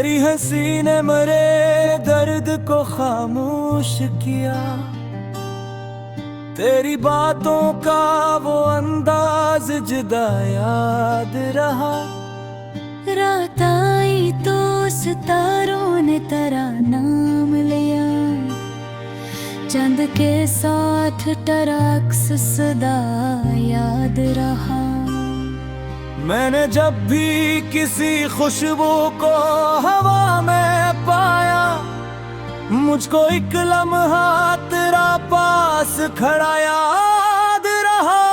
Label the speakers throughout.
Speaker 1: तेरी हंसी ने मेरे दर्द को खामोश किया। तेरी बातों का वो अंदाज जुदा याद रहा।
Speaker 2: रात आई तो सितारों ने तेरा नाम लिया। चंद के साथ टरक्स सदा याद रहा।
Speaker 1: मैंने जब भी किसी खुशबू को हवा में पाया, मुझको एक लम्हा तेरा पास खड़ा याद रहा।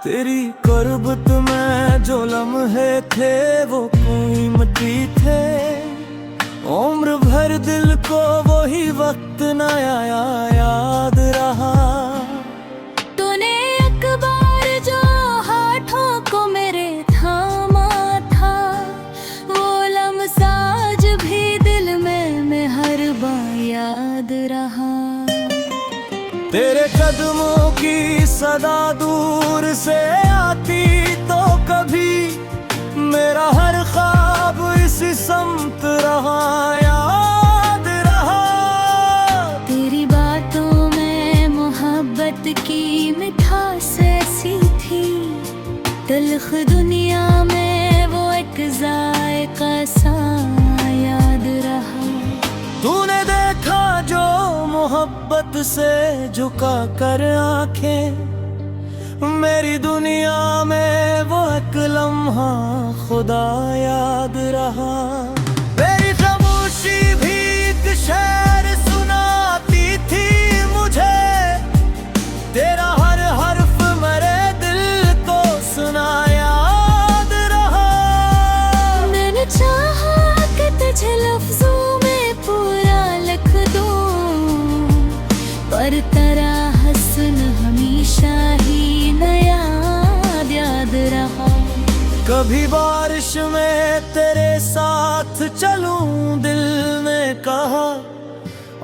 Speaker 1: तेरी कुर्बत में जो लम्हे थे वो कीमती थे। उम्र भर दिल को वही वक्त नया याद रहा।
Speaker 2: तूने एक बार जो हाथों को मेरे थामा था, वो लम्हा आज भी दिल में हर बार याद रहा।
Speaker 1: तेरे कदमों की सदा दूर से आती तो कभी मेरा हर ख्वाब इसी समत रहा याद रहा।
Speaker 2: तेरी बातों में मोहब्बत की मिठास ऐसी थी। तल्ख दुनिया में वो एक जायका सा याद रहा।
Speaker 1: तूने देखा जो मोहब्बत से झुका कर आंखें, मेरी दुनिया में वो एक लम्हा खुदा याद रहा। मेरी खामोशी भी एक शेर सुनाती थी मुझे। तेरा हर हर्फ मेरे दिल को सुना याद रहा।
Speaker 2: मैंने चाहा कि तुझे लफ्जों में पूरा लिख दूं, पर तेरा हसन हमेशा ही नया याद रहा।
Speaker 1: कभी बारिश में तेरे साथ चलूं दिल ने कहा,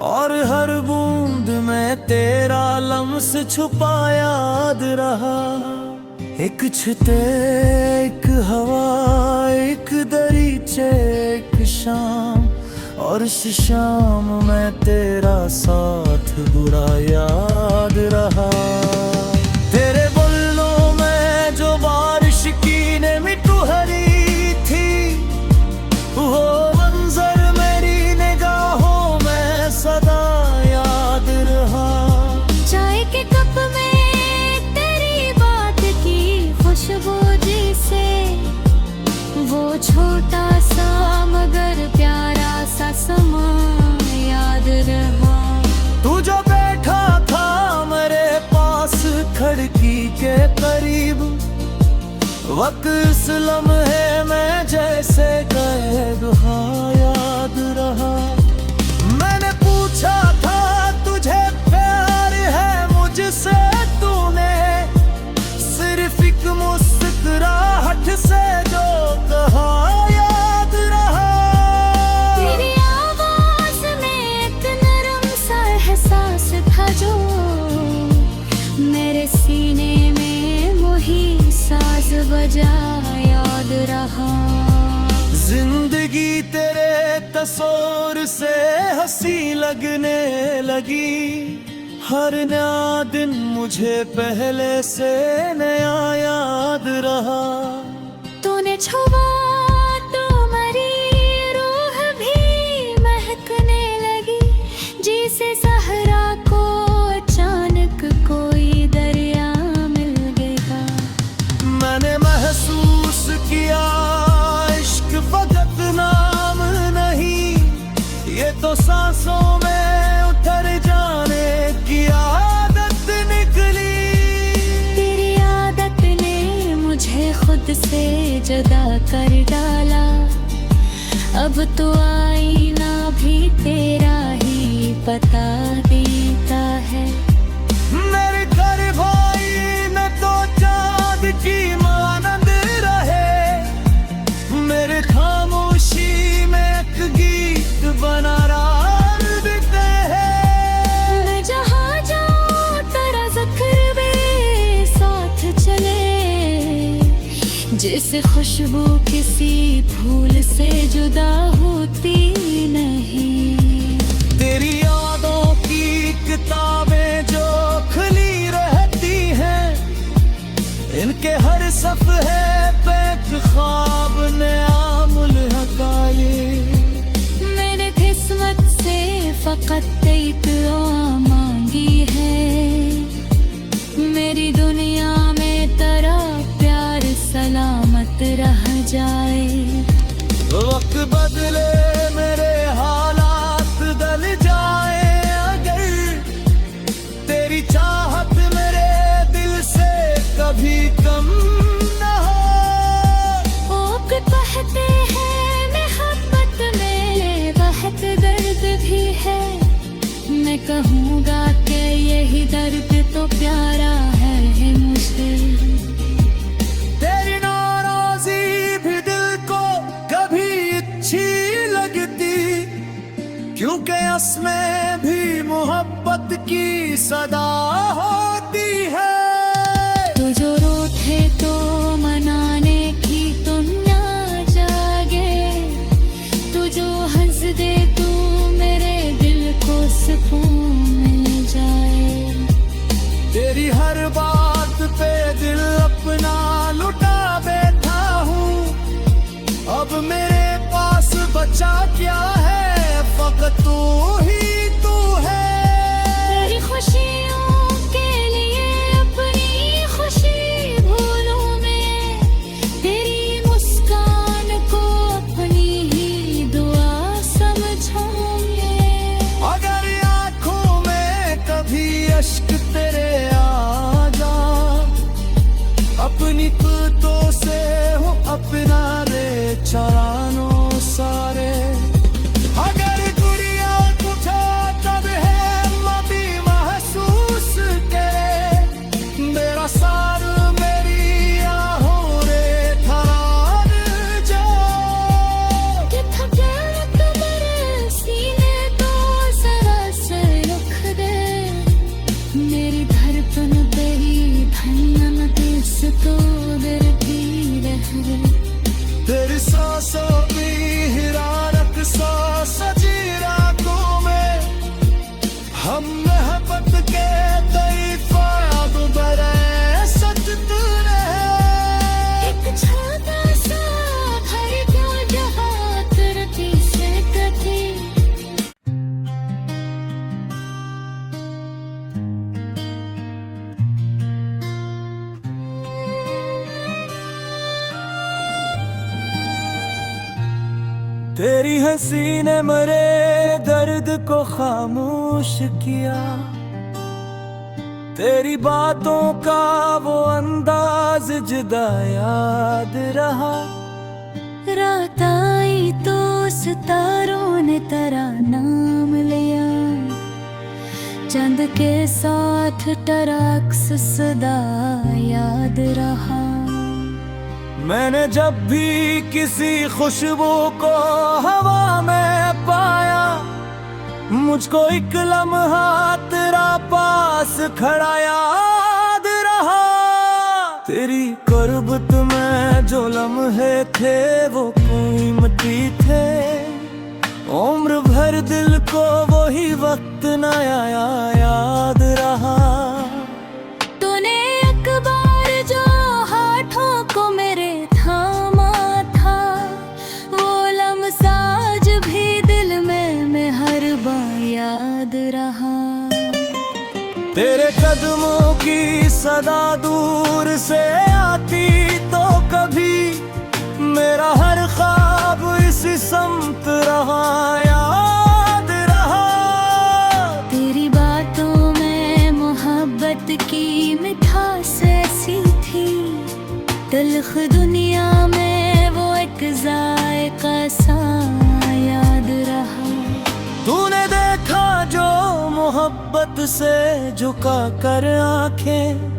Speaker 1: और हर बूंद में तेरा लम्स छुपा याद रहा। एक छते एक हवा एक दरीचे एक शाम, और इस शाम में तेरा साथ बुरा याद रहा। तेरे बुल्लों में जो बारिश की ने मिट्टू हरी थी, वो मंजर मेरी निगाहों में सदा याद रहा।
Speaker 2: चाय के कप में तेरी बात की खुशबू जैसे, वो छोटा सा मगर प्यारा सा समा याद रहा।
Speaker 1: तू जो बैठा था मेरे पास खिड़की के करीब, वक्त इस लम्हे में जैसे कैद हाँ याद रहा। मैंने पूछा था तुझे प्यार है मुझसे, तूने सिर्फ एक मुस्कुराहट से जो कहा याद रहा।
Speaker 2: तेरी आवाज में एक नरम सा एहसास था जो मेरे सीने में वही साज बजा याद रहा।
Speaker 1: जिंदगी तेरे तस्वीर से हंसी लगने लगी। हर नया दिन मुझे पहले से नया याद रहा।
Speaker 2: तूने छुआ तो मेरी रूह भी महकने लगी, जिसे सहरा को अचानक कोई दरिया मिल गया।
Speaker 1: मैंने महसूस किया इश्क फकत नाम नहीं, ये तो सांसों में उतर जाने की आदत निकली।
Speaker 2: तेरी आदत ने मुझे खुद से जुदा कर डाला। अब तो आईना भी तेरा ही पता देता है।
Speaker 1: मेरे घर भाई न तो चाँद की मानंद रहे, मेरे खामोशी में एक गीत बना रात देते हैं।
Speaker 2: मैं जहाँ जाऊँ तेरा जिक्र भी साथ चले, जिस जैसे खुशबू किसी फूल से जुदा होती नहीं।
Speaker 1: तेरी यादों की किताबें जो खुली रहती हैं, इनके हर सफ़े पे ख्वाब ने आमुल हकाए।
Speaker 2: मैंने किस्मत से फकत एक दुआ मांगी है, मेरी दुनिया में तेरा प्यार सलामत रह जाए।
Speaker 1: वक्त बदले मेरे हालात बदल जाए, अगर तेरी चाहत मेरे दिल से कभी कम न हो।
Speaker 2: ओक कहते हैं मोहब्बत में बहुत दर्द भी है, मैं कहूँगा कि यही दर्द तो प्यारा है मुझे।
Speaker 1: तेरी नाराज़ी भी दिल को कभी अच्छी लगती, क्योंकि उसमें भी मोहब्बत की सदा होती है।
Speaker 2: तू जो रूठे तो मनाने की दुनिया जागे, तू जो हंस दे तू मेरे दिल को सुकून मिल जाए।
Speaker 1: तेरी हर बात पे दिल अपना लुटा बैठा हूँ, अब मेरे पास बचा क्या है, फकत तू ही तू है।
Speaker 2: तेरी खुशियों के लिए अपनी खुशी भूलूं मैं, तेरी मुस्कान को अपनी ही दुआ समझूं मैं।
Speaker 1: अगर आँखों में कभी अश्क तेरे आ जा, अपनी पलकों से हो अपना रे चरानो सारे। अगर दुनिया तुझे तब है मबी महसूस करे, मेरा सार मेरी आहों रे ठहरान जा।
Speaker 2: कि थकावट मेरे सीने को जरा से रुख दे, मेरी धड़कन तेरी धड़कन दिस तो डरती रहे।
Speaker 1: तेरी सांसों की हिरारत सा सजी रातों में, हम मोहब्बत के तईफा अब बरे सजते रहे।
Speaker 2: एक छोटा सा घर क्यों जहाँ तुरती से कटी।
Speaker 1: तेरी हंसी ने मेरे दर्द को खामोश किया, तेरी बातों का वो अंदाज जुदा याद रहा।
Speaker 2: रात आई तो सितारों ने तेरा नाम लिया, चंद के साथ तेरा अक्स सदा याद रहा।
Speaker 1: मैंने जब भी किसी खुशबू को हवा में पाया, मुझको एक लम्हा तेरा पास खड़ा याद रहा। तेरी कुर्बत में जो लम्हे थे वो कीमती थे, उम्र भर दिल को वही वक्त नया याद रहा।
Speaker 2: तूने एक बार जो हाथों को मेरे थामा था, वो लम्हा आज भी दिल में हर बार याद रहा।
Speaker 1: तेरे कदमों की सदा दूर से आती तो कभी मेरा हर ख्वाब इसी समत रहा याद रहा।
Speaker 2: तेरी बातों में मोहब्बत की मिठास ऐसी थी, तल्ख दुनिया में वो एक जायका सा याद रहा।
Speaker 1: तूने देखा जो मोहब्बत से झुका कर आंखें,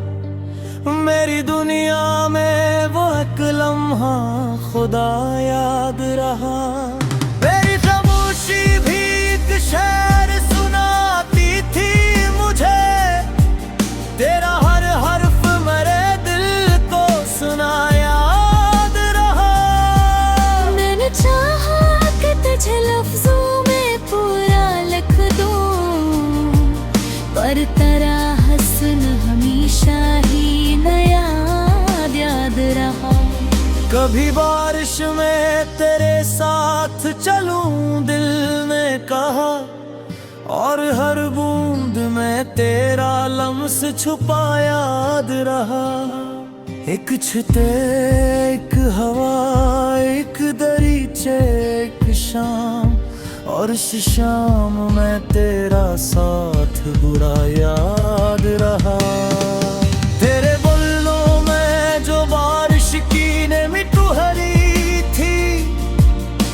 Speaker 1: मेरी दुनिया में वो एक लम्हा खुदा याद रहा। मेरी खामोशी भी एक शेर सुनाती थी मुझे, तेरा हर हर्फ मेरे दिल को सुना याद
Speaker 2: पर तेरा हसन हमेशा ही नया याद रहा।
Speaker 1: कभी बारिश में तेरे साथ चलूं दिल ने कहा, और हर बूंद में तेरा लम्स छुपा याद रहा। एक छुते एक हवा एक दरीचे एक शाम, और इस शाम में तेरा साथ बुरा याद रहा। तेरे बुल्लों में जो बारिश की ने मिट्टू हरी थी,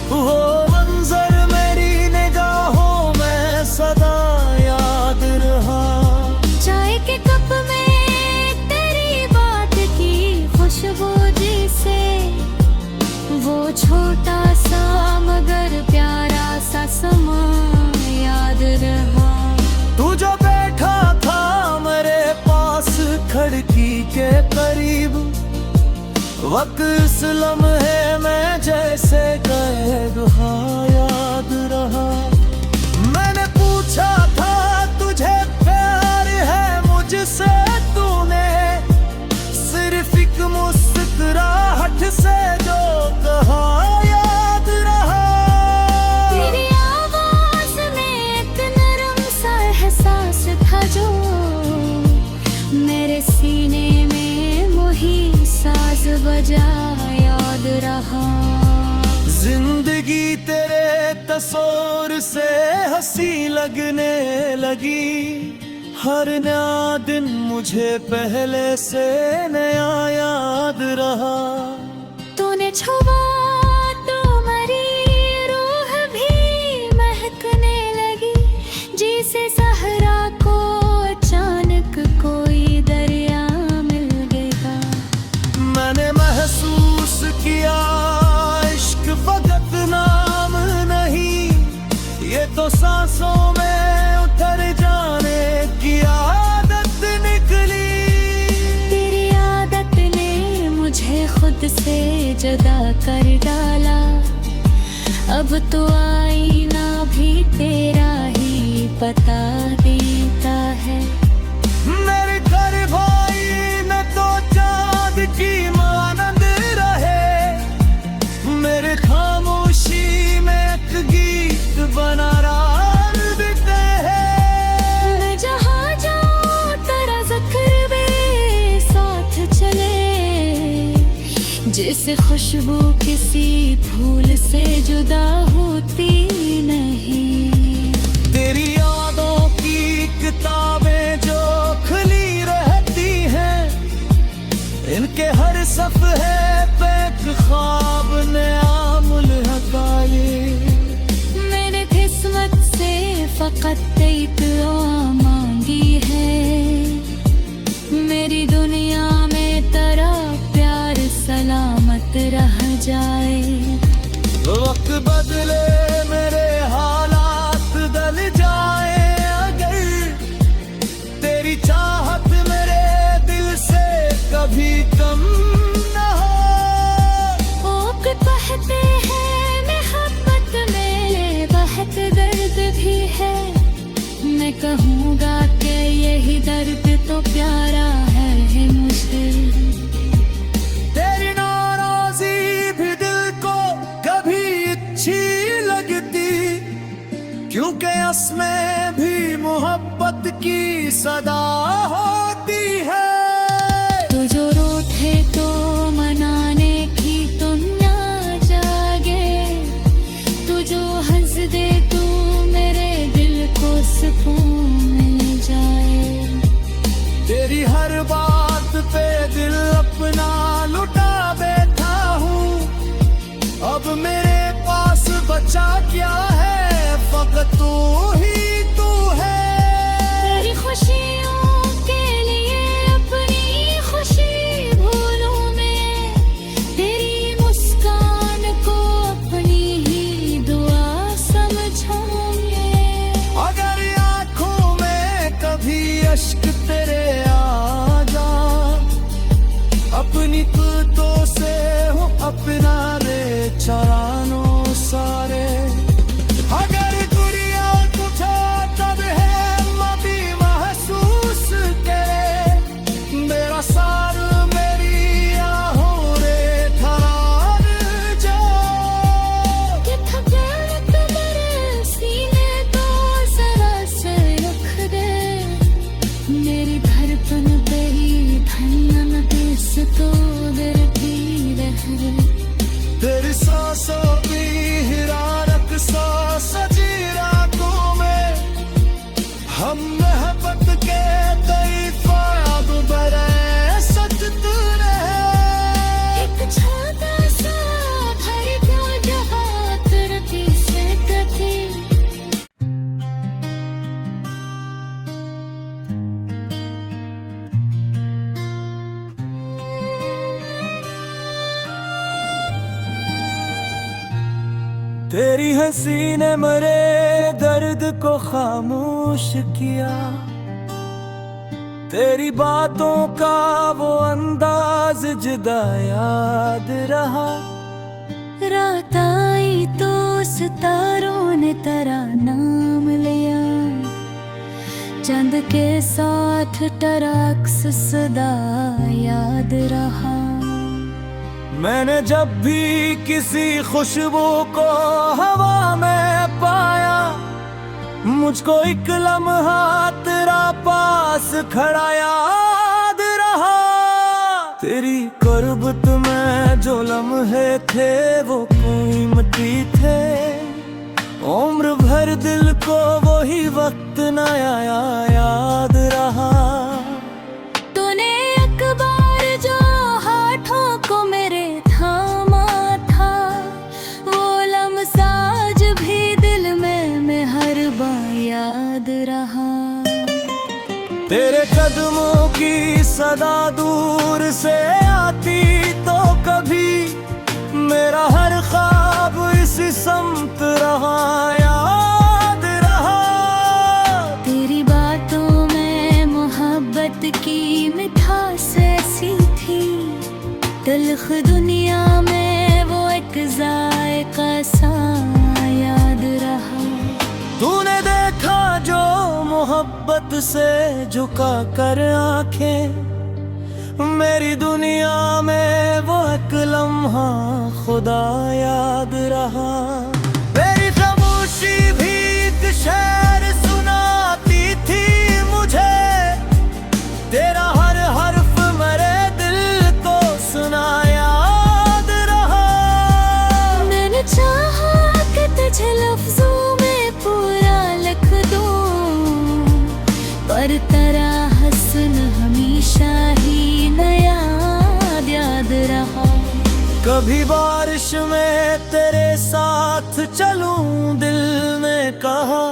Speaker 1: वो मंजर मेरी निगाहों में सदा याद रहा।
Speaker 2: चाय के कप में तेरी बात की खुशबू जिसे, वो छोटा सा मगर प्यारा सा समा याद रहा।
Speaker 1: तू जो बैठा था मेरे पास खिड़की के करीब, वक्त इस लम्हे में जैसे कैद याद रहा। मैंने पूछा था तुझे प्यार है मुझसे, तूने सिर्फ एक मुस्कुराहट से जो कहा याद रहा।
Speaker 2: तेरी आवाज में एक नरम सा एहसास था जो मेरे सीने में मुही साज बजा याद रहा।
Speaker 1: जिंदगी तेरे तस्वीर से हंसी लगने लगी, हर नया दिन मुझे पहले से नया याद रहा।
Speaker 2: तूने छुआ तो मेरी रूह भी महकने लगी, जिसे सहरा को अचानक कोई दरिया मिल गया।
Speaker 1: मैंने महसूस किया इश्क फकत नाम नहीं, ये तो सांसों में उतर जाने की आदत निकली।
Speaker 2: तेरी आदत ने मुझे खुद से जुदा कर डाला, अब तो आईना भी तेरा ही पता देता है।
Speaker 1: मेरे घर भाई न तो चाँद की मानंद रहे, मेरे खामोशी में एक गीत बना रात देते हैं।
Speaker 2: मैं जहाँ जाऊँ तेरा जिक्र भी साथ चले, जिस खुशबू किसी फूल से जुदा होती नहीं।
Speaker 1: तेरी यादों की किताबें जो खुली रहती हैं, इनके हर सफ़े पे एक ख्वाब नया मुल्हक आए।
Speaker 2: मैंने किस्मत से फकत एक दुआ मांगी है, मेरी दुनिया में तेरा प्यार सलामत रह जाए।
Speaker 1: वक्त बदले मेरे हालात बदल जाए, अगर तेरी चाहत मेरे दिल से कभी कम न हो।
Speaker 2: ओक कहते हैं मोहब्बत में बहुत दर्द भी है, मैं कहूँगा कि यही दर्द तो प्यारा है मुझे।
Speaker 1: तेरी नाराज़ी भी दिल को कभी अच्छी लगती, क्योंकि उसमें भी मोहब्बत की सदा होती है।
Speaker 2: तू जो रूठे तो मनाने की तुम ना जागे, तू जो हंस दे तू मेरे दिल को सुकून मिल जाए।
Speaker 1: तेरी हर बात पे दिल अपना लुटा बैठा हूँ, अब मेरे पास बचा क्या है, फकत तू ही तू है।
Speaker 2: तेरी खुशियों के लिए अब
Speaker 1: तेरी हंसी ने मेरे दर्द को खामोश किया, तेरी बातों का वो अंदाज जुदा याद रहा।
Speaker 2: रात आई तो सितारों ने तेरा नाम लिया, चंद के साथ टरक्स सदा याद रहा।
Speaker 1: मैंने जब भी किसी खुशबू को हवा में पाया, मुझको एक लम्हा तेरा पास खड़ा याद रहा। तेरी कुर्बत में जो लम्हे थे वो कीमती थे, उम्र भर दिल को वही वक्त नया याद रहा।
Speaker 2: तूने एक बार जो हाथों को मेरे थामा था, वो लम्हा आज भी दिल में हर बार याद रहा।
Speaker 1: तेरे कदमों की सदा दूर से आती तो कभी मेरा हर ख्वाब इसी समत रहा याद रहा।
Speaker 2: तेरी बातों में मोहब्बत की मिठास ऐसी थी, तल्ख दुनिया में वो एक जायका सा याद रहा।
Speaker 1: तूने देखा जो मोहब्बत से झुका कर आंखें, मेरी दुनिया में वो एक लम्हा खुदा याद रहा। मेरी खामोशी भी एक शेर सुनाती थी मुझे, तेरा हर हर्फ मेरे दिल को सुना याद रहा।
Speaker 2: मैंने चाहा कि तुझे लफ्जों में पूरा लिख दूं, पर तेरा हस्न हमेशा ही नया याद रहा।
Speaker 1: कभी बारिश में तेरे साथ चलूं दिल ने कहा,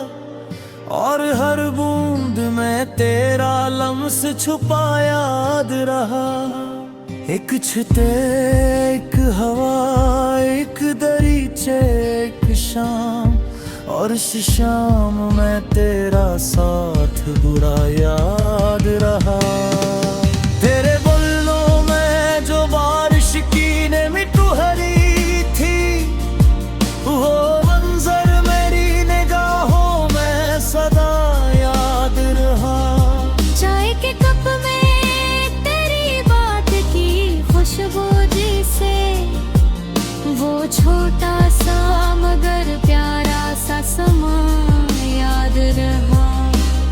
Speaker 1: और हर बूंद में तेरा लम्स छुपा याद रहा। एक छते एक हवा एक दरीचे एक शाम, और इस शाम में तेरा साथ बुरा याद रहा। तेरे बुल्लों में जो बारिश की ने मिट्टू हरी थी, वो मंजर मेरी निगाहों में सदा याद रहा।
Speaker 2: चाय के कप में तेरी बात की खुशबू जिसे, वो छोटा सा मगर प्यारा सा समा याद रहा।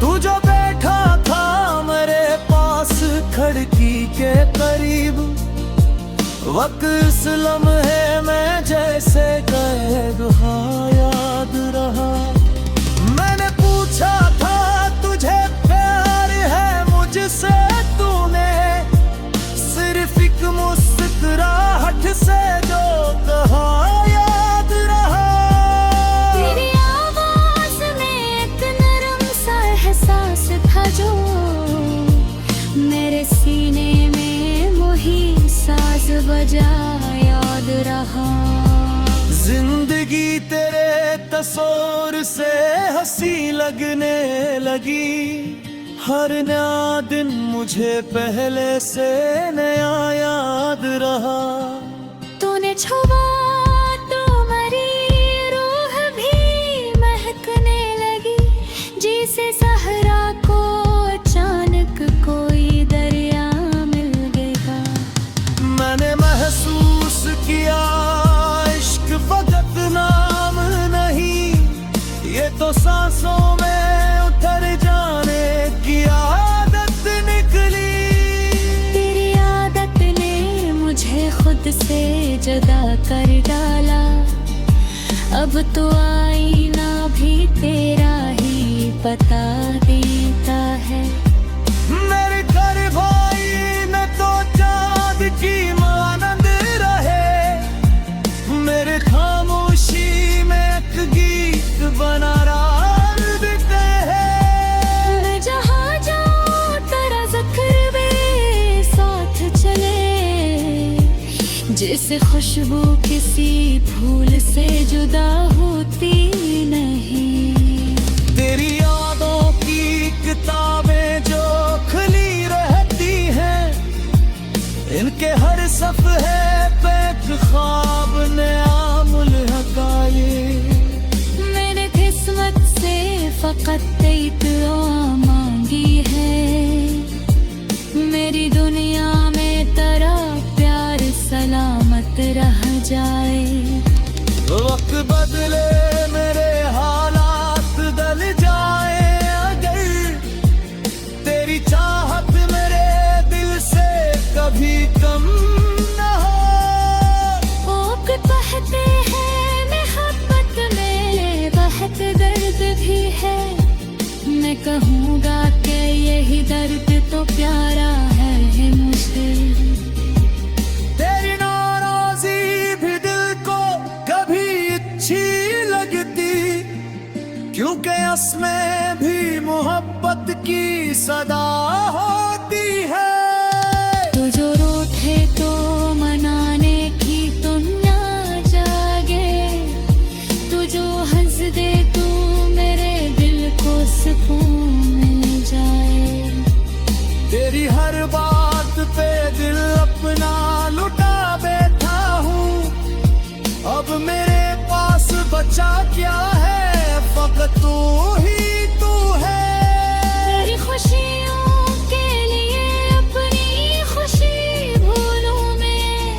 Speaker 1: तू जो बैठा था मेरे पास खिड़की के करीब, वक्त इस लम्हे में जैसे कैद याद रहा। मैंने पूछा था तुझे प्यार है मुझसे, तूने सिर्फ एक मुस्कुराहट से जो कहा याद रहा।
Speaker 2: तेरी आवाज में एक नरम सा एहसास था जो मेरे सीने में वही साज बजा याद रहा।
Speaker 1: जिंदगी तेरे तस्वीर से हंसी लगने लगी, हर नया दिन मुझे पहले से नया याद रहा।
Speaker 2: तूने छुआ तो मेरी रूह भी महकने लगी, जिसे सहरा को अचानक कोई दरिया मिल गया।
Speaker 1: मैंने महसूस किया इश्क फकत नाम नहीं, ये तो सांसों में उतर जाने की आदत निकली।
Speaker 2: तेरी आदत ने मुझे खुद से जुदा कर डाला, अब तो आईना भी तेरा ही बता देता है।
Speaker 1: मेरे घर भाई न तो चाँद की मानंद रहे, मेरे खामोशी में एक गीत बना रात देते हैं।
Speaker 2: मैं जहाँ जाऊँ तेरा जिक्र भी साथ चले, जैसे खुशबू किसी फूल से जुदा होती नहीं।
Speaker 1: तेरी यादों की किताबें जो खुली रहती हैं, इनके हर सफ़े पे एक ख्वाब नया मुल्हकाए।
Speaker 2: मैंने किस्मत से फकत एक दुआ मांगी है, मेरी दुनिया में तेरा प्यार सलामत रह जाए।
Speaker 1: वक्त बदले मेरे हालात बदल जाए, अगर तेरी चाहत मेरे दिल से कभी कम न हो।
Speaker 2: लोग कहते हैं मोहब्बत में बहुत दर्द भी है, मैं कहूँगा कि यही दर्द तो प्यारा है मुझे।
Speaker 1: तेरी नाराज़ी भी दिल को कभी अच्छी लगती, क्योंकि उसमें भी मोहब्बत की सदा होती है।
Speaker 2: तू जो रूठे तो मनाने की दुनिया जागे, तू जो हंस दे तू मेरे दिल को सुकून मिल जाए।
Speaker 1: तेरी हर बात पे दिल अपना लुटा बैठा हूँ, अब मेरे पास बचा क्या है, फकत तू ही तू है।
Speaker 2: तेरी खुशियों के लिए अपनी खुशी भूलूं मैं,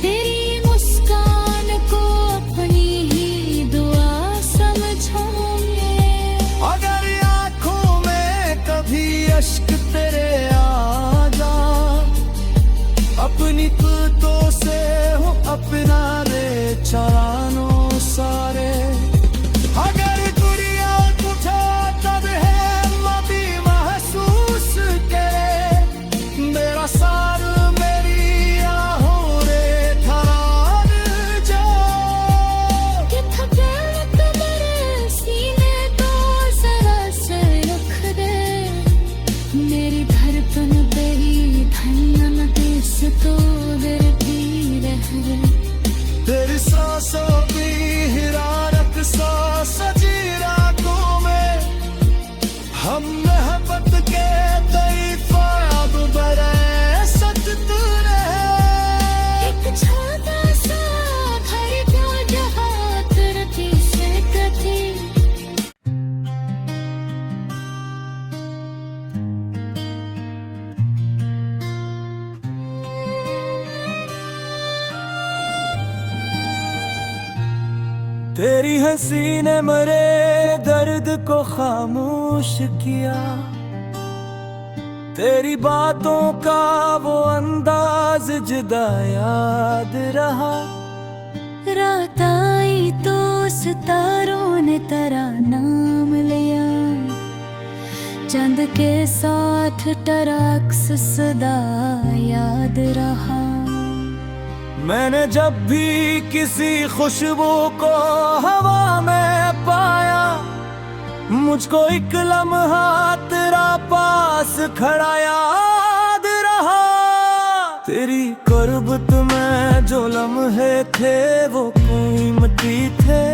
Speaker 2: तेरी मुस्कान को अपनी ही दुआ समझूं मैं।
Speaker 1: अगर आँखों में कभी अश्क तेरे आ जा, अपनी कुतों से हो अपना रे चरानो सारे। अगर दुनिया तुझे तब है मदी महसूस करे, मेरा सार मेरी आहों रे ठहरान जा।
Speaker 2: कि थकावट मेरे सीने तो जरा से रख दे, मेरी धड़कन तेरी धड़कन देश तो गिरती रहे।
Speaker 1: तेरी सांसों की हिरारत सा सजी रातों में, हम मोहब्बत के कई ख्वाब बरे सजते रहे।
Speaker 2: एक छोटा सा घर क्यों जहाँ तरती से कथी।
Speaker 1: तेरी हंसी ने मेरे दर्द को खामोश किया, तेरी बातों का वो अंदाज जुदा याद रहा।
Speaker 2: रात आई तो सितारों ने तेरा नाम लिया, चंद के साथ तेरा अक्स सदा याद रहा।
Speaker 1: मैंने जब भी किसी खुशबू को हवा में पाया, मुझको एक लम्हा तेरा पास खड़ा याद रहा। तेरी कुर्बत में जो लम्हे थे वो कीमती थे,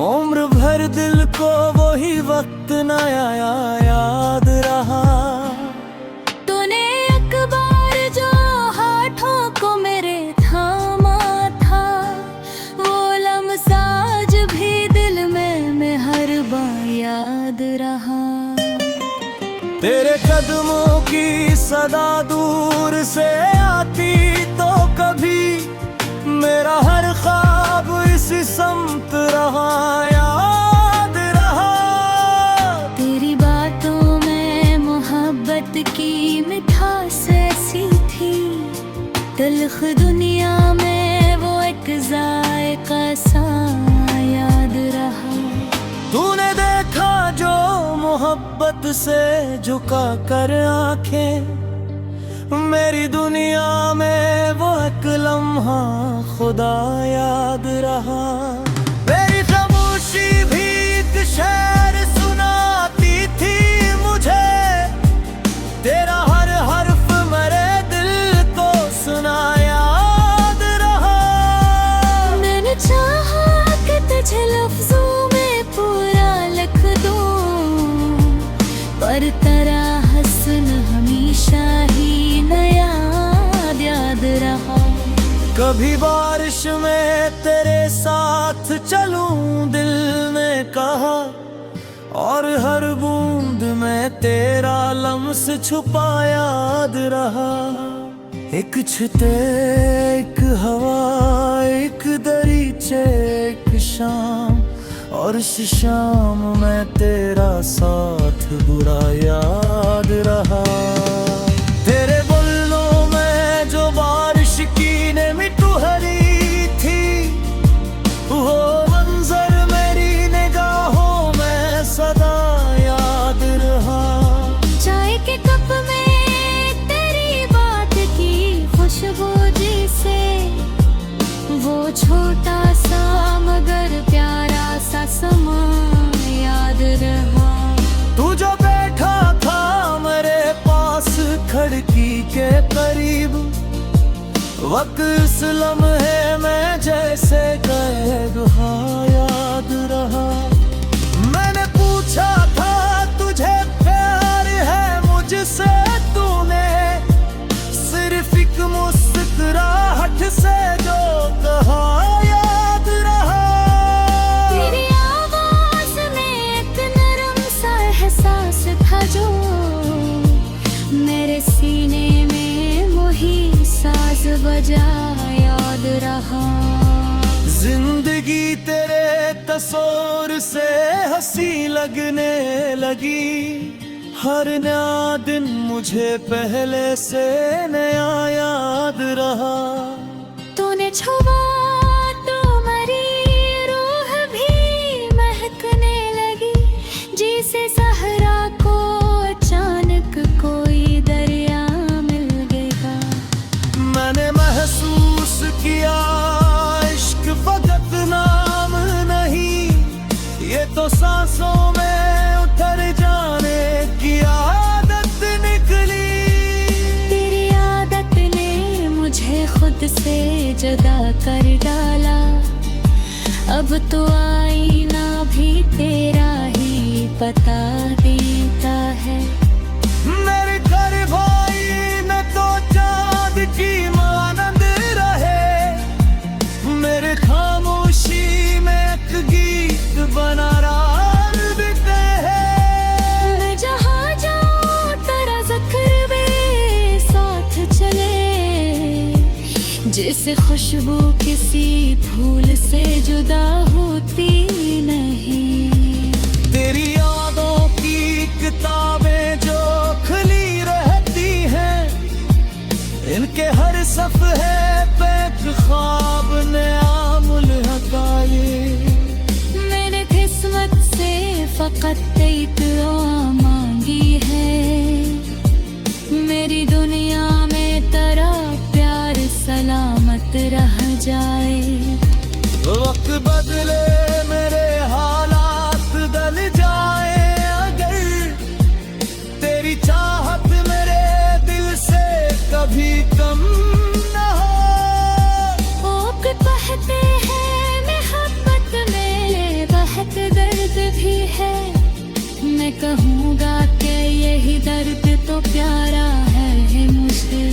Speaker 1: उम्र भर दिल को वही वक्त नया याद रहा।
Speaker 2: तूने एक बार जो हाथों को मेरे थामा था, वो लम्हा आज भी दिल में हर बार याद रहा।
Speaker 1: तेरे कदमों की सदा दूर से आती तो कभी मेरा हर ख्वाब इसी समत रहा याद रहा।
Speaker 2: तेरी बातों में मोहब्बत की मिठास ऐसी थी, तल्ख दुनिया में वो एक जायका सा याद रहा।
Speaker 1: तूने देखा जो मोहब्बत से झुका कर आंखें, मेरी दुनिया में वो एक लम्हा खुदा याद रहा। मेरी खामोशी भी एक शेर सुनाती थी मुझे, तेरा हर हर्फ मेरे दिल को सुना याद
Speaker 2: हर तरह हसन हमेशा ही नया याद रहा।
Speaker 1: कभी बारिश में तेरे साथ चलूं दिल ने कहा, और हर बूंद में तेरा लम्स छुपा याद रहा। एक छते एक हवा एक दरीचे एक शाम, और इस शाम में तेरा साथ बुरा याद रहा। तेरे बुल्लों में जो बारिश की ने मिट्टू हरी थी, वो मंजर मेरी निगाहों में सदा याद रहा।
Speaker 2: चाय के कप में तेरी बात की खुशबू जिसे, वो छोटा सा मगर प्यारा सा समा याद रहा।
Speaker 1: तू जो बैठा था मेरे पास खिड़की के करीब, वक्त इस लम्हे में जैसे कैद हा याद रहा। मैंने पूछा था तुझे प्यार है मुझसे, तूने सिर्फ एक मुस्कुराहट से जो कहा याद रहा।
Speaker 2: तेरी आवाज में एक नरम सा एहसास था जो मेरे सीने में वही साज बजा याद रहा।
Speaker 1: जिंदगी तेरे तस्वीर से हंसी लगने लगी, हर नया दिन मुझे पहले से नया याद रहा।
Speaker 2: तूने छुआ तो मेरी रूह भी महकने लगी, जिसे सहरा को अचानक कोई दरिया मिल गया।
Speaker 1: मैंने महसूस किया इश्क फकत नाम नहीं, ये तो सांसों में उतर जाने की आदत निकली।
Speaker 2: तेरी आदत ने मुझे खुद से जुदा कर डाला, अब तो आईना भी तेरा ही पता देता है।
Speaker 1: मेरे घर भाई न तो चाँद की मानंद रहे, मेरे खामोशी में एक गीत बना रात बिते हैं।
Speaker 2: मैं जहाँ जाऊँ तेरा ज़िक्र भी साथ चले, जैसे खुशबू किसी फूल से जुदा होती नहीं।
Speaker 1: तेरी यादों की किताबें जो खुली रहती हैं, इनके हर सफ़े पे एक ख्वाब नया मुल्हकाए।
Speaker 2: मैंने किस्मत से फकत एक दुआ मांगी है, मेरी दुनिया में तेरा प्यार सलामत रह जाए।
Speaker 1: वक्त बदले मेरे हालात बदल जाए, अगर तेरी चाहत मेरे दिल से कभी कम न हो।
Speaker 2: लोग कहते हैं मोहब्बत में बहुत दर्द भी है, मैं कहूँगा कि यही दर्द तो प्यारा है मुझे।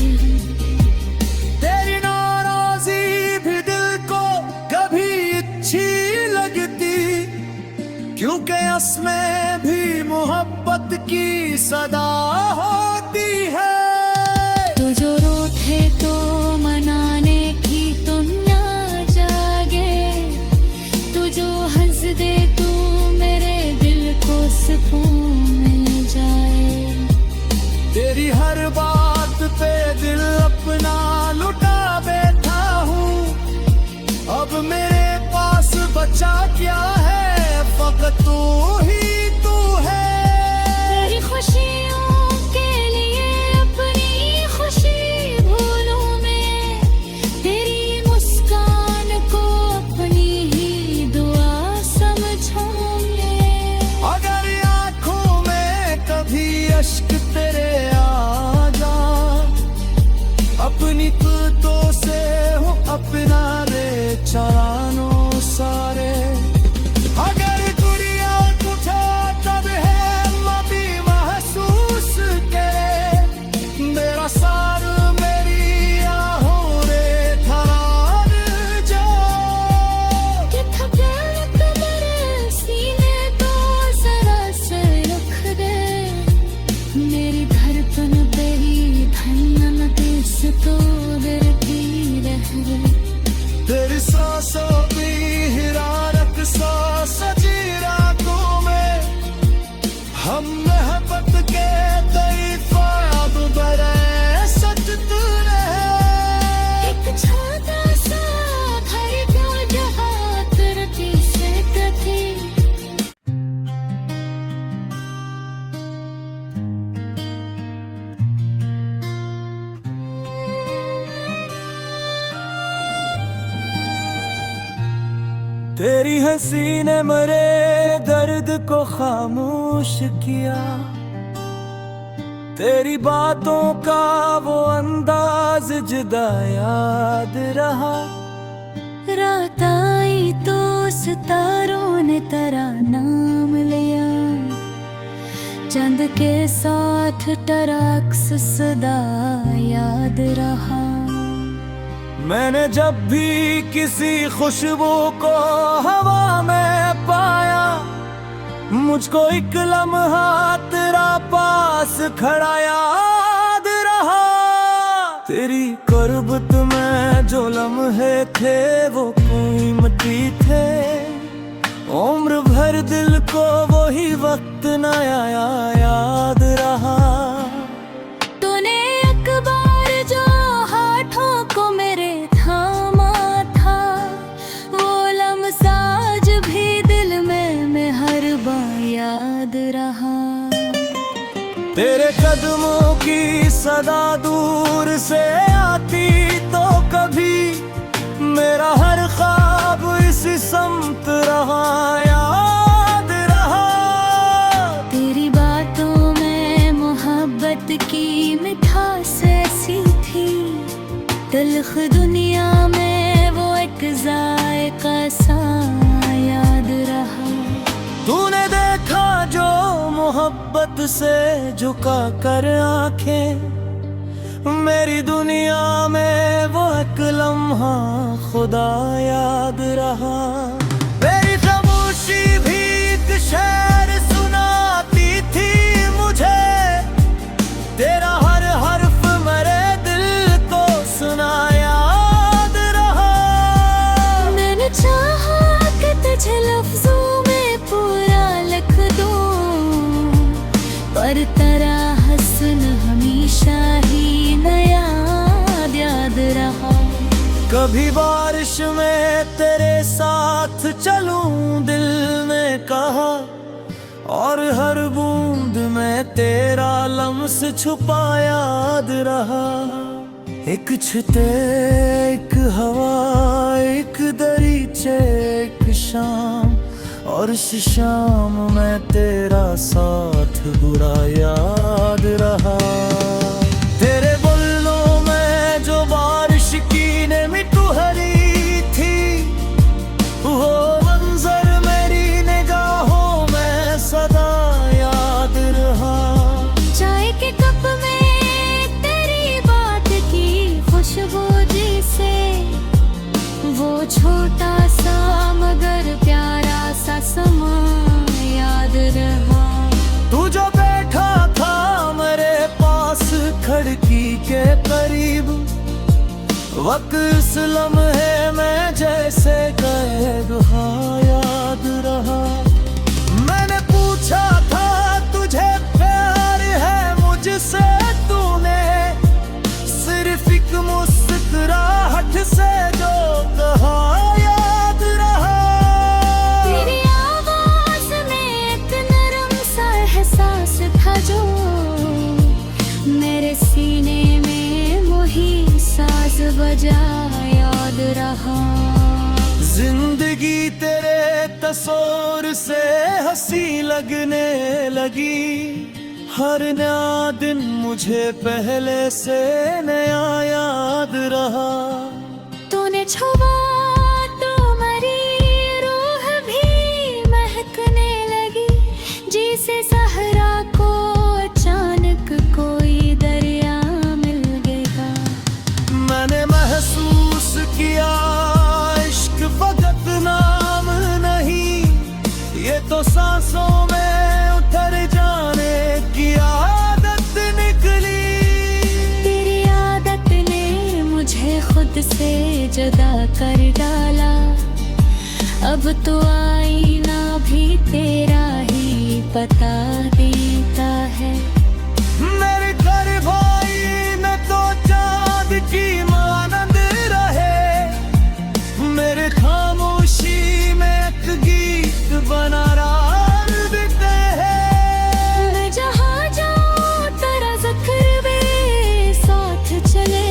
Speaker 1: तेरी नाराज़ी भी दिल को कभी अच्छी लगती, क्योंकि उसमें भी मोहब्बत की सदा होती है।
Speaker 2: तू जो रूठे तो मनाने की तुम ना जागे, तू जो हंस दे तू मेरे दिल को सुकून मिल जाए।
Speaker 1: तेरी हर बात पे दिल अपना लुटा बैठा हूँ, अब मेरे पास बचा क्या है, फकत तू ही तू है।
Speaker 2: तेरी खुशियों
Speaker 1: हम मोहब्बत के कई ख्वाब बरे सच तूने
Speaker 2: एक छोटा सा घर जो जहाँ तरक्की से थी।
Speaker 1: तेरी हंसी ने मेरे दर्द को खामोश किया, तेरी बातों का वो अंदाज जुदा याद रहा।
Speaker 2: रात आई तो सितारों ने तेरा नाम लिया, चंद के साथ तेरा अक्स सदा याद रहा।
Speaker 1: मैंने जब भी किसी खुशबू को हवा में पाया, मुझको एक लम्हा तेरा पास खड़ा याद रहा। तेरी कुर्बत में जो लम्हे थे वो कीमती थे, उम्र भर दिल को वही वक्त नया याद रहा।
Speaker 2: तूने एक बार जो हाथों को मेरे थामा था, वो लम्हा आज भी दिल में हर बार याद रहा।
Speaker 1: तेरे कदमों की सदा दूर से आती तो कभी मेरा हर ख्वाब इसी समत रहा याद रहा।
Speaker 2: तेरी बातों में मोहब्बत की मिठास ऐसी थी, तल्ख दुनिया में वो एक जायका सा याद रहा।
Speaker 1: तूने देखा जो मोहब्बत से झुका कर आंखें, मेरी दुनिया में वो एक लम्हा खुदा याद रहा। मेरी खामोशी भी एक शेर सुनाती थी मुझे, तेरा हर हर्फ मेरे दिल को सुना याद रहा।
Speaker 2: मैंने चाहा कि तुझे लफ्जों में पूरा लिख दूं, पर तेरा हसन हमेशा ही नया याद रहा।
Speaker 1: कभी बारिश में तेरे साथ चलूं दिल ने कहा, और हर बूंद में तेरा लम्स छुपा याद रहा। एक छते एक हवा एक दरीचे एक शाम, और इस शाम में तेरा साथ बुरा याद रहा। तेरे बुल्लों में जो बारिश की ने मिट्टू हरी थी, वो मंजर मेरी निगाहों में सदा याद रहा।
Speaker 2: चाय के कप में तेरी बात की खुशबू जिसे, वो छोटा सा मगर प्यारा सा समा याद रहा।
Speaker 1: तू जो बैठा था मेरे पास खिड़की के करीब, वक्त इस लम्हे में जैसे कैद हाँ याद रहा। मैंने पूछा था तुझे प्यार है मुझसे, तूने सिर्फ एक मुस्कुराहट से जो कहा याद रहा।
Speaker 2: तेरी आवाज में एक नरम सा एहसास था जो मेरे सीने में वही साज बजा याद रहा।
Speaker 1: जिंदगी तेरे तस्वीर से हंसी लगने लगी, हर नया दिन मुझे पहले से नया याद रहा।
Speaker 2: तूने छुआ तो मेरी रूह भी महकने लगी, जिसे सहरा को अचानक कोई दरिया मिल गया।
Speaker 1: मैंने महसूस किया इश्क फकत नाम नहीं, ये तो सांसों में उतर जाने की आदत निकली।
Speaker 2: तेरी आदत ने मुझे खुद से जुदा कर डाला, अब तो आईना भी तेरा ही पता देता है।
Speaker 1: मेरे घर भाई न तो चाँद की मानंद रहे, मेरे खामोशी में एक गीत बना रात देते हैं।
Speaker 2: मैं जहाँ जाऊँ तेरा ज़िक्र भी साथ चले,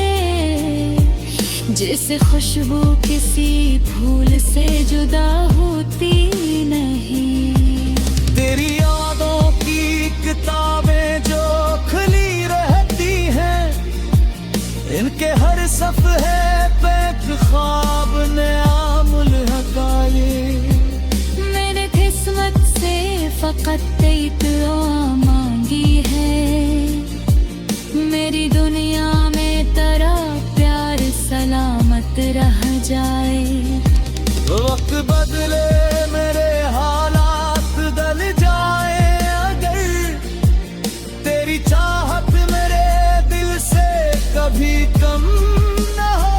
Speaker 2: जैसे खुशबू किसी फूल से जुदा होती नहीं।
Speaker 1: तेरी यादों की किताबें जो खुली रहती हैं, इनके हर सफ़े पे एक ख्वाब नया मुल्हक आए।
Speaker 2: मैंने किस्मत से फ़कत एक दुआ मांगी है, मेरी दुनिया में तेरा प्यार सलामत रह जाए।
Speaker 1: वक्त बदले मेरे हालात बदल जाए, अगर तेरी चाहत मेरे दिल से कभी कम न हो।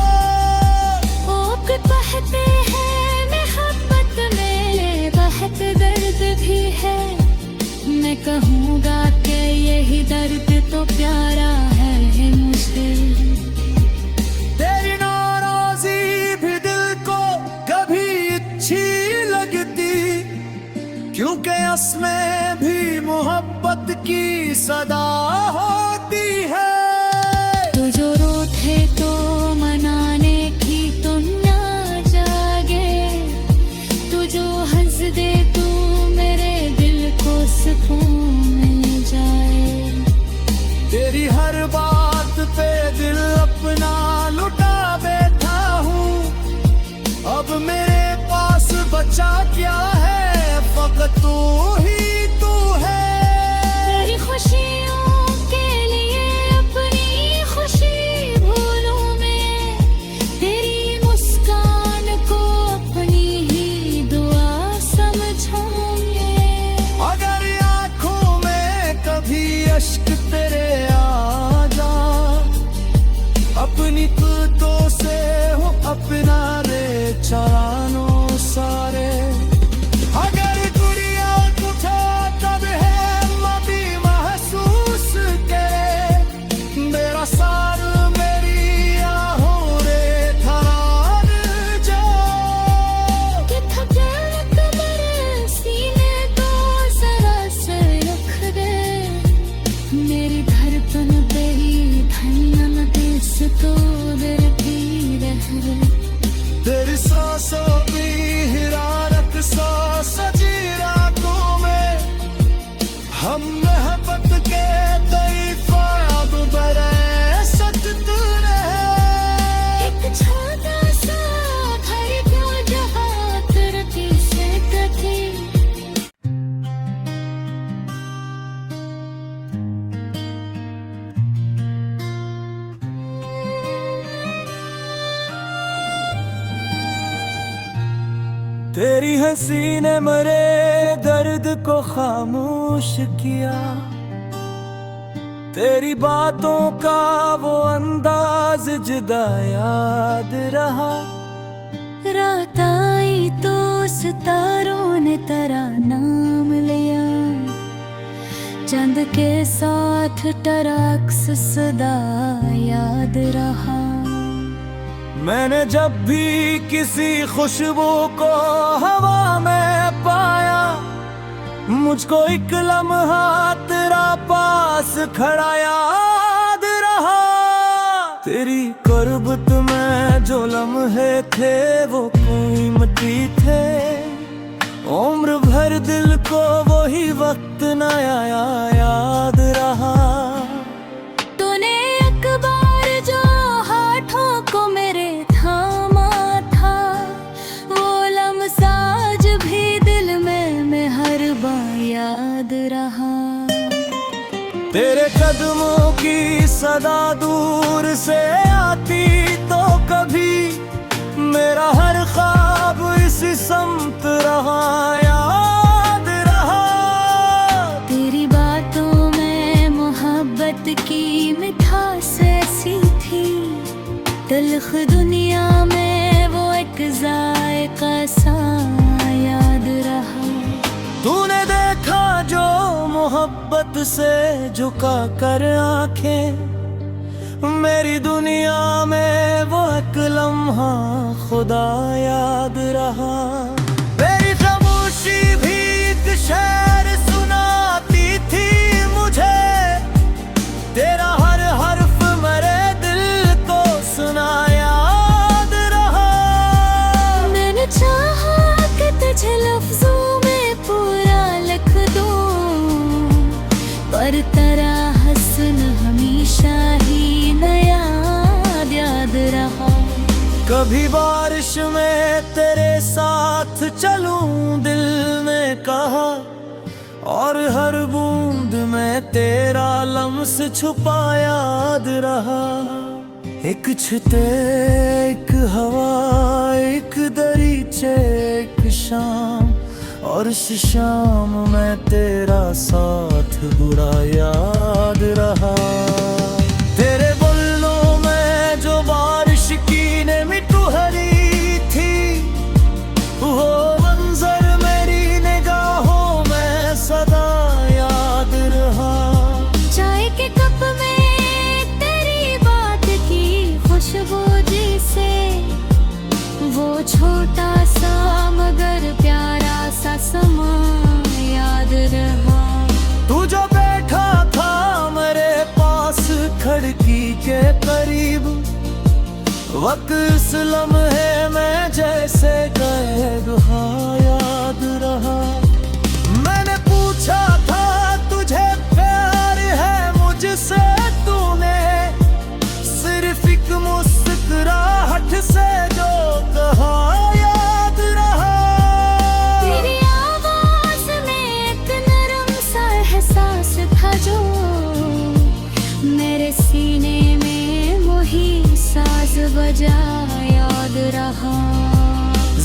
Speaker 2: ओक कहते हैं मोहब्बत में बहुत दर्द भी है, मैं कहूँगा कि यही दर्द तो प्यारा है मुझे।
Speaker 1: तेरी नाराज़ी भी दिल को कभी अच्छी लगती, क्योंकि उसमें भी मोहब्बत की सदा होती है।
Speaker 2: तू जो रोते तो मनाने की तुम ना जागे, तू जो हंस दे तू मेरे दिल को सुकून मिल जाए।
Speaker 1: तेरी हर बात पे दिल अपना लुटा बैठा हूँ, अब मेरे पास बचा क्या है, फकत तू ही तू है।
Speaker 2: तेरी खुशियों के लिए अपनी खुशी भूलूं मैं, तेरी मुस्कान को अपनी ही दुआ समझूंगे।
Speaker 1: अगर आँखों में कभी अश्क तेरे आ जा, अपनी कुतों से हो अपना रे चरानो सारे। अगर दुनिया तुझे तब है मदी महसूस करे, मेरा सार मेरी आहों रे ठहर जा।
Speaker 2: कि थकावट मेरे सीने को जरा से रख दे, मेरी धड़कन तेरी धड़कन दिस तो डरती रह गई।
Speaker 1: तेरी सांसों की हिरारत सा सजी रातों में, हम मोहब्बत के कई ख्वाब बड़े सजद रहे।
Speaker 2: एक छोटा सा घर क्यों जहाँ तरती से कटी।
Speaker 1: तेरी हंसी ने मेरे दर्द को खामोश किया, तेरी बातों का वो अंदाज जुदा याद रहा।
Speaker 2: रात आई तो सितारों ने तेरा नाम लिया, चंद के साथ तेरा अक्स सदा याद रहा।
Speaker 1: मैंने जब भी किसी खुशबू को हवा में पाया, मुझको एक लम्हा तेरा पास खड़ा याद रहा। तेरी कुर्बत में जो लम्हे थे वो कीमती थे, उम्र भर दिल को वही वक्त नया याद रहा।
Speaker 2: तूने एक बार जो हाथों को मेरे थामा था, वो लम्हा आज भी दिल में मेहरबान याद रहा।
Speaker 1: तेरे कदमों की सदा दूर से आती तो कभी मेरा हर ख्वाब इसी समत रहा याद रहा।
Speaker 2: तेरी बातों में मोहब्बत की मिठास ऐसी थी, तल्ख दुनिया में वो एक जायका सा याद रहा।
Speaker 1: तूने देखा जो मोहब्बत से झुका कर आंखें, मेरी दुनिया में वो एक लम्हा खुदा याद रहा। मेरी खामोशी भी एक शेर सुनाती थी मुझे, तेरा हर हर्फ मेरे दिल को सुना याद रहा।
Speaker 2: मैंने चाहा कि तुझे लफ्जों में पूरा लिख दूं, पर तेरा हसन हमेशा ही नया याद रहा।
Speaker 1: कभी बारिश में तेरे साथ चलूं दिल ने कहा, और हर बूंद में तेरा लम्स छुपा याद रहा। एक छुते एक हवा एक दरीचे एक शाम, और इस शाम में तेरा साथ बुरा याद रहा। तेरे बुल्लों में जो बारिश की ने मिट्टू हरी थी, वो मंजर मेरी निगाहों में सदा याद रहा।
Speaker 2: चाय के कप में तेरी बात की खुशबू जिसे, वो छोटा सा मगर प्यारा सा समा याद रहा।
Speaker 1: तू जो बैठा था मेरे पास खिड़की के करीब, वक्त इस लम्हे में जैसे कैद याद रहा। मैंने पूछा था तुझे प्यार है मुझसे, तूने सिर्फ एक मुस्कुराहट से जो कहा याद रहा।
Speaker 2: तेरी आवाज में एक नरम सा एहसास था जो मेरे सीने में वही साज बजा याद रहा।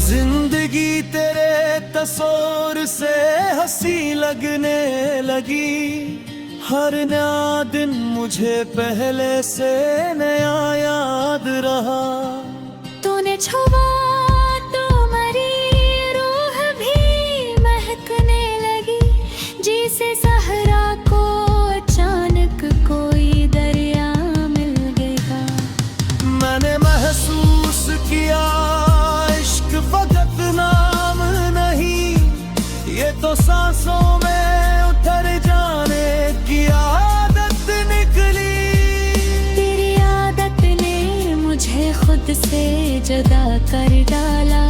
Speaker 1: जिंदगी तेरे तस्वीर से हंसी लगने लगी, हर नया दिन मुझे पहले से नया याद रहा।
Speaker 2: तूने छुआ तो मेरी रूह भी महकने लगी, जिसे सहरा को अचानक कोई दरिया मिल गया।
Speaker 1: मैंने महसूस किया इश्क फकत नाम नहीं, ये तो सांसों में उतर जाने की आदत निकली।
Speaker 2: तेरी आदत ने मुझे खुद से जुदा कर डाला,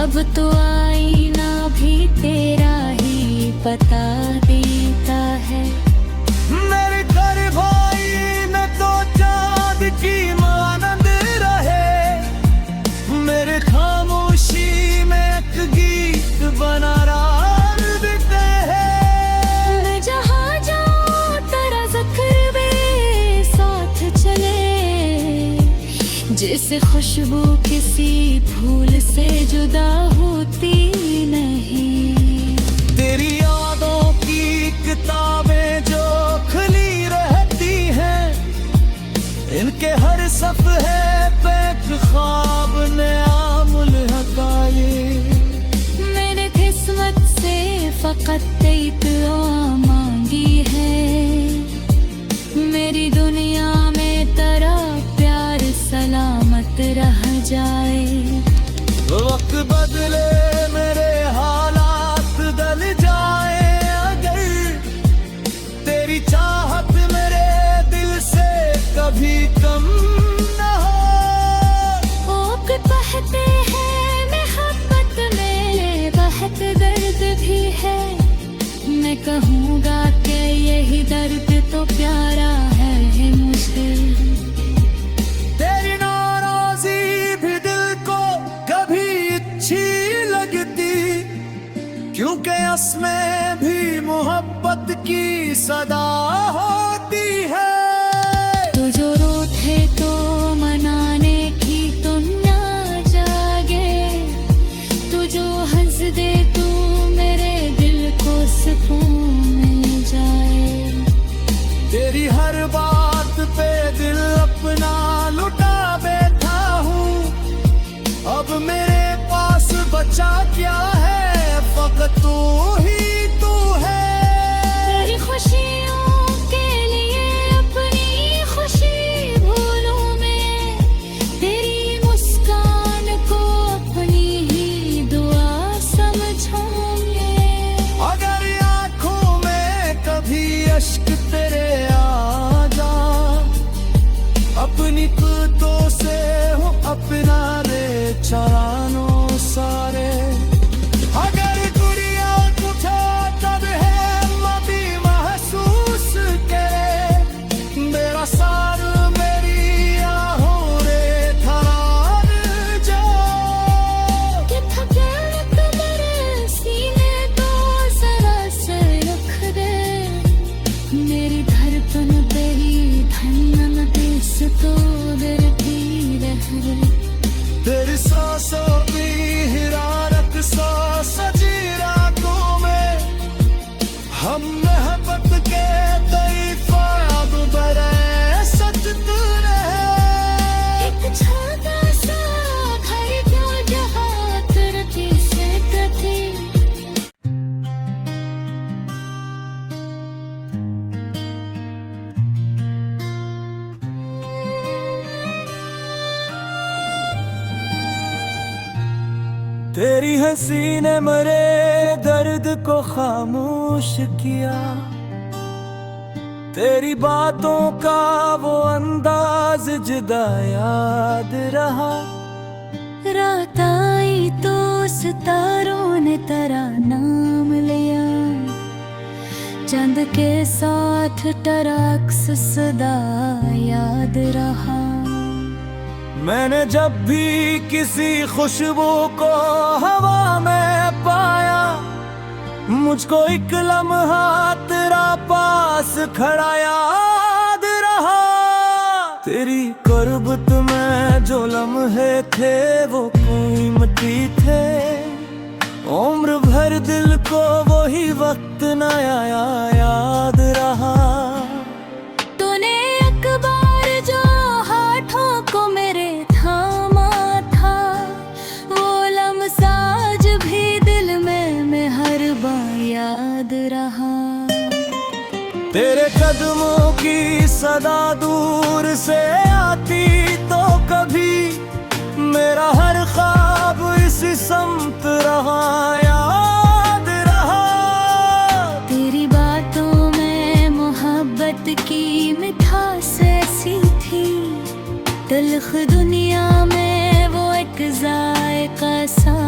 Speaker 2: अब तो आईना भी तेरा ही पता देता है।
Speaker 1: मेरे घर भाई न तो चाँद की मानंद रहे, मेरे खामोशी में एक गीत बना रार देते हैं।
Speaker 2: मैं जहाँ जाऊँ तेरा ज़िक्र भी साथ चले, जिस खुशबू किसी फूल से जुदा होती नहीं।
Speaker 1: तेरी यादों की किताबें जो खुली रहती हैं, इनके हर सफ़े पे एक ख्वाब नया मुल्हक आए।
Speaker 2: मैंने किस्मत से फकत एक दुआ मांगी है, मेरी दुनिया में तेरा प्यार सलामत रह जाए।
Speaker 1: वक्त बदले मेरे हालात बदल जाए, अगर तेरी चाहत मेरे दिल से कभी कम न हो।
Speaker 2: ओक कहते हैं मोहब्बत में बहुत दर्द भी है, मैं कहूँगा कि यही दर्द तो प्यारा है मुझे।
Speaker 1: तेरी नाराज़ी भी दिल को कभी अच्छी लगती, क्योंकि उसमें भी मोहब्बत की सदा होती है।
Speaker 2: तू जो रोते तो मनाने की तुम ना जागे, तू जो हंस दे तू मेरे दिल को सुकून मिल जाए।
Speaker 1: तेरी हर बात पे दिल अपना लुटा बैठा हूँ, अब मेरे पास बचा क्या है, फकत तू ही तू है। अश्क तेरे आ जा, अपनी कुतों से हो अपना रे चारानो सारे। अगर गुड़िया तुझे तब है मदी महसूस करे, मेरा सार मेरी आहों रे थरार जा।
Speaker 2: कि थकान मेरे सीने को जरा से रख दे, मेरी धड़कन तेरी धड़कन देश तो डरती रह गई।
Speaker 1: तेरी सांसों की हिरारत सा सजी रातों में, हम मोहब्बत के तईफा अब बरे सजते रहे।
Speaker 2: एक छोटा सा घर क्यों जहाँ तरक्की से कटी।
Speaker 1: तेरी हंसी ने मरे दर्द को खामोश किया, तेरी बातों का वो अंदाज जुदा याद रहा।
Speaker 2: रात आई तो सितारों ने तेरा नाम लिया, चंद के साथ टरक्स सदा याद रहा।
Speaker 1: मैंने जब भी किसी खुशबू को हवा में पाया, मुझको एक लम्हा तेरा पास खड़ा याद रहा। तेरी कुर्बत में जो लम्हे थे वो कीमती थे, उम्र भर दिल को वही वक्त नया याद रहा।
Speaker 2: तूने एक बार जो हाथों को मेरे थामा था, वो लम्हा आज भी दिल में हर बार याद रहा।
Speaker 1: तेरे कदमों की सदा दूर से आती तो कभी मेरा हर ख्वाब इसी समत रहा याद रहा।
Speaker 2: तेरी बातों में मोहब्बत की मिठास ऐसी थी, तल्ख दुनिया में वो एक जायका सा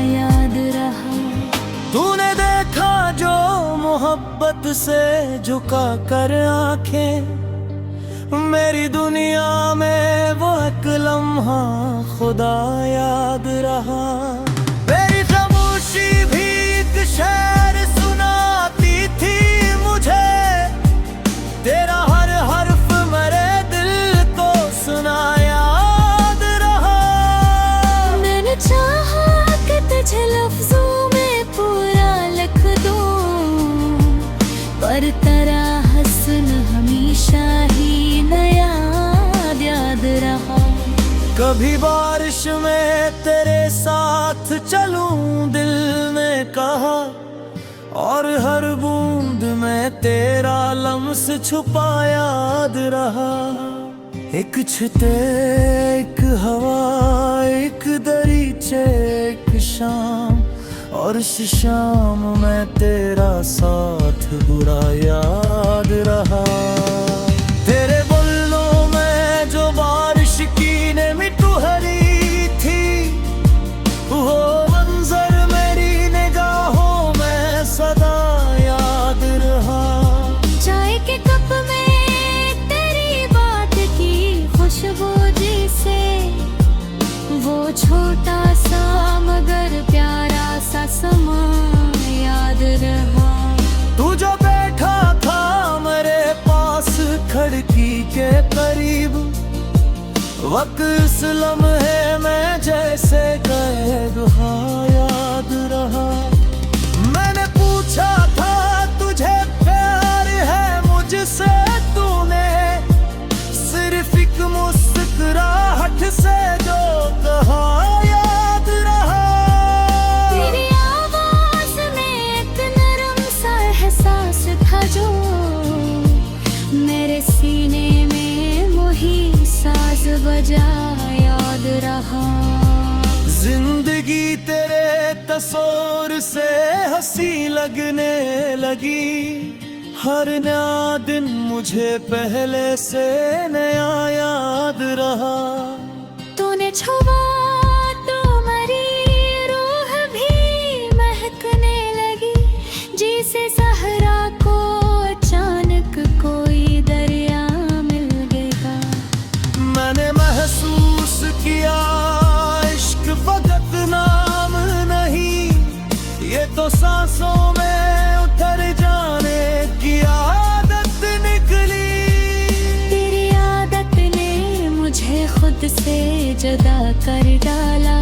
Speaker 2: याद रहा।
Speaker 1: तूने देखा जो मोहब्बत से झुका कर आंखें, मेरी दुनिया में वो एक लम्हा खुदा याद रहा। मेरी खामोशी भी एक शेर सुनाती थी मुझे, तेरा हर हर्फ मेरे दिल को सुना याद रहा।
Speaker 2: मैंने चाहा कि तुझे लफ्जों में पूरा लिख दूं, पर तेरा हस्न हमेशा ही नया याद रहा।
Speaker 1: कभी बारिश में तेरे साथ चलूं दिल ने कहा, और हर बूंद में तेरा लम्स छुपा याद रहा। एक छते एक हवा एक दरीचे एक शाम, और इस शाम में तेरा साथ बुरा याद रहा। तेरे बुल्लों में जो बारिश की नेमत हरी थी, वो मंजर मेरी निगाहों में सदा याद रहा।
Speaker 2: चाय के कप में तेरी बात की खुशबू जिसे, वो छोटा सा मगर प्यारा सा समा याद रहा।
Speaker 1: तू जो बैठा था मेरे पास खिड़की के करीब, वक्त इस लम्हे में जैसे कैद याद रहा। मैंने पूछा था तुझे प्यार है मुझसे, तूने सिर्फ एक मुस्कुराहट से जो कहा याद रहा।
Speaker 2: तेरी आवाज में एक नरम सा एहसास था जो मेरे सीने में वही साज बजा याद रहा।
Speaker 1: जिंदगी तेरे तस्वीर से हंसी लगने लगी, हर नया दिन मुझे पहले से नया याद रहा।
Speaker 2: तूने छुआ तो मेरी रूह भी महकने लगी, जैसे सहरा को अचानक कोई दरिया मिल गया।
Speaker 1: मैंने महसूस किया इश्क फकत नाम नहीं, ये तो सांसों में उतर जाने की आदत निकली।
Speaker 2: तेरी आदत ने मुझे खुद से जुदा कर डाला,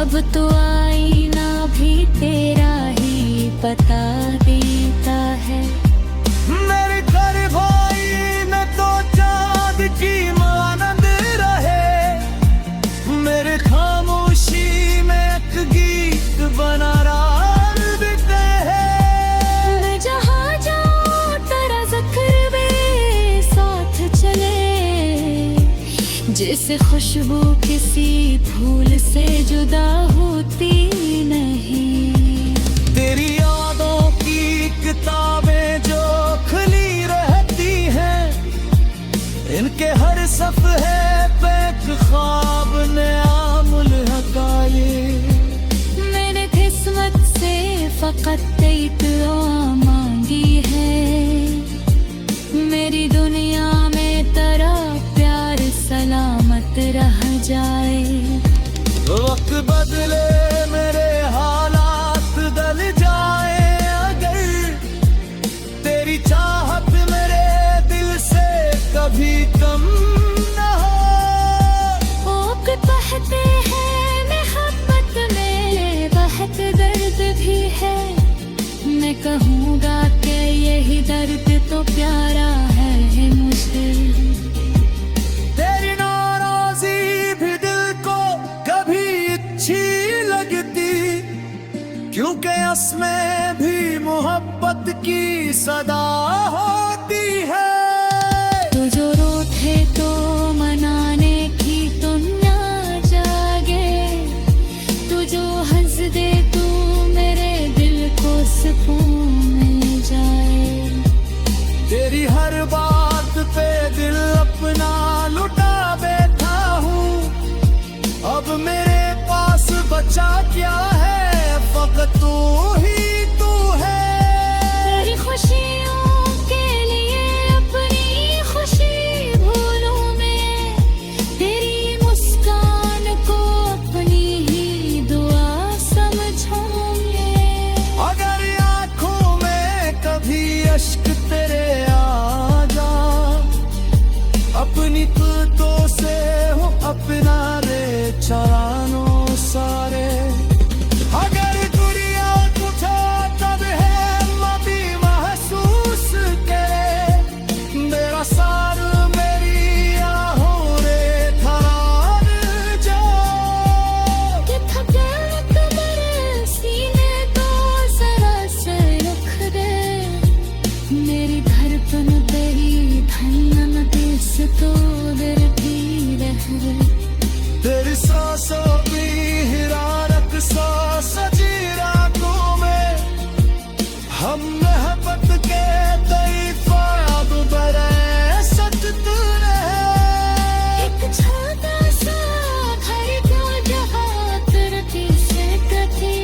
Speaker 2: अब तो आईना भी तेरा ही बता देता है।
Speaker 1: मेरे घर भाई न तो चाँद की मानंद रहे, मेरे खामोशी में एक गीत बना रात देते हैं।
Speaker 2: मैं जहाँ जाऊँ तेरा जिक्र भी साथ चले, जैसे खुशबू किसी फूल से जुदा होती नहीं।
Speaker 1: तेरी यादों की किताबें जो खुली रहती हैं, इनके हर सफ़े पे एक ख्वाब नया मुल्हकाए।
Speaker 2: मैंने किस्मत से फकत एक दुआ मांगी है, मेरी दुनिया में तेरा प्यार सलामत रह जाए।
Speaker 1: वक्त बदले मेरे हालात बदल जाए, अगर तेरी चाहत मेरे दिल से कभी कम न हो।
Speaker 2: ओक कहते हैं मोहब्बत में बहुत दर्द भी है, मैं कहूँगा कि यही दर्द तो प्यारा है मुझे।
Speaker 1: तेरी नाराज़ी भी दिल को कभी अच्छी लगती, क्योंकि उसमें भी मोहब्बत की सदा होती है।
Speaker 2: तू जो रोते तो मनाने की दुनिया जागे, तू जो हंस दे तू मेरे दिल को सुकून मिल जाए।
Speaker 1: तेरी हर बात पे दिल अपना लुटा बैठा हूँ, अब मेरे पास बचा क्या है, फकत तू ही तू है।
Speaker 2: तेरी खुशियों के लिए अपनी खुशी भूलूं मैं, तेरी मुस्कान को अपनी ही दुआ समझूं मैं।
Speaker 1: अगर आँखों में कभी अश्क तेरे आ जा, अपनी कुदरतों से हो अपना रे चरानो सारे। अगर दुनिया तुझे तब है मती महसूस करे, मेरा सार मेरी आहों रे ठहरान जाओ।
Speaker 2: कि थकावट मेरे सीने को जरा से रख दे, मेरी धड़कन तेरी धड़कन दिस तो दिल भी रहे।
Speaker 1: तेरी सांसों की हिरारत सा सजी रातों में, हम मोहब्बत के कई ख्वाब बरे सच तू रहे।
Speaker 2: एक छोटा सा घर को जहाँ तरती से कटी।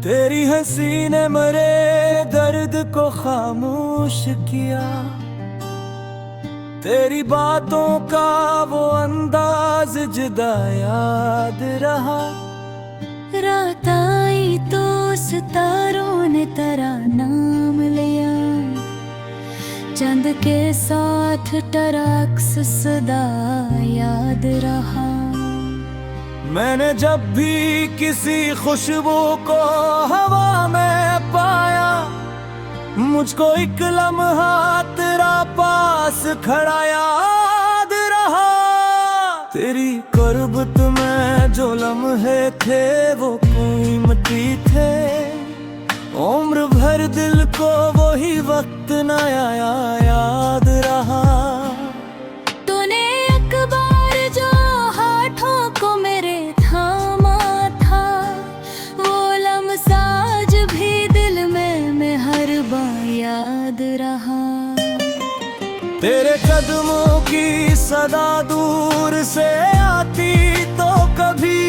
Speaker 1: तेरी हंसी ने मेरे दर्द को खामोश किया, तेरी बातों का वो अंदाज जुदा याद रहा।
Speaker 2: रात आई तो सितारों ने तेरा नाम लिया, चंद के साथ तेरा अक्स सदा याद रहा।
Speaker 1: मैंने जब भी किसी खुशबू को हवा में पाया, मुझको एक लम्हा तेरा पास खड़ा याद रहा। तेरी कुर्बत में जो लम्हे थे वो कीमती थे, उम्र भर दिल को वही वक्त नया याद रहा। तेरे कदमों की सदा दूर से आती तो कभी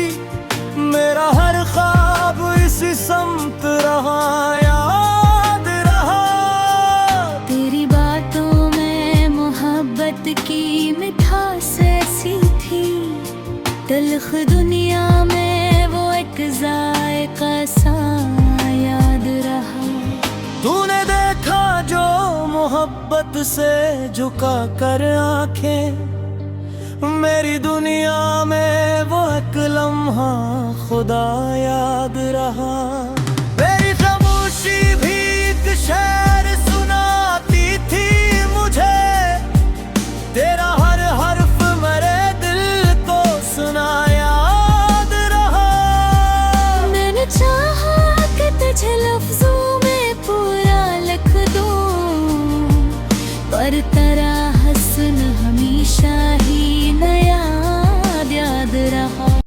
Speaker 1: मेरा हर ख्वाब इसी समत रहा, याद रहा।
Speaker 2: तेरी बातों में मोहब्बत की मिठास ऐसी थी, तल्ख दुनिया में वो एक जायका सा याद रहा।
Speaker 1: तूने देखा जो मोहब्बत से झुका कर आंखें, मेरी दुनिया में वो एक लम्हा खुदा याद रहा। मेरी खामोशी भी एक शेर सुनाती थी मुझे, तेरा हर हर्फ मेरे दिल को सुना याद रहा।
Speaker 2: मैंने चाहा कि तुझे लफ्जों में पूरा लिख दूं, पर तेरा हसन हमेशा ही नया याद रहा।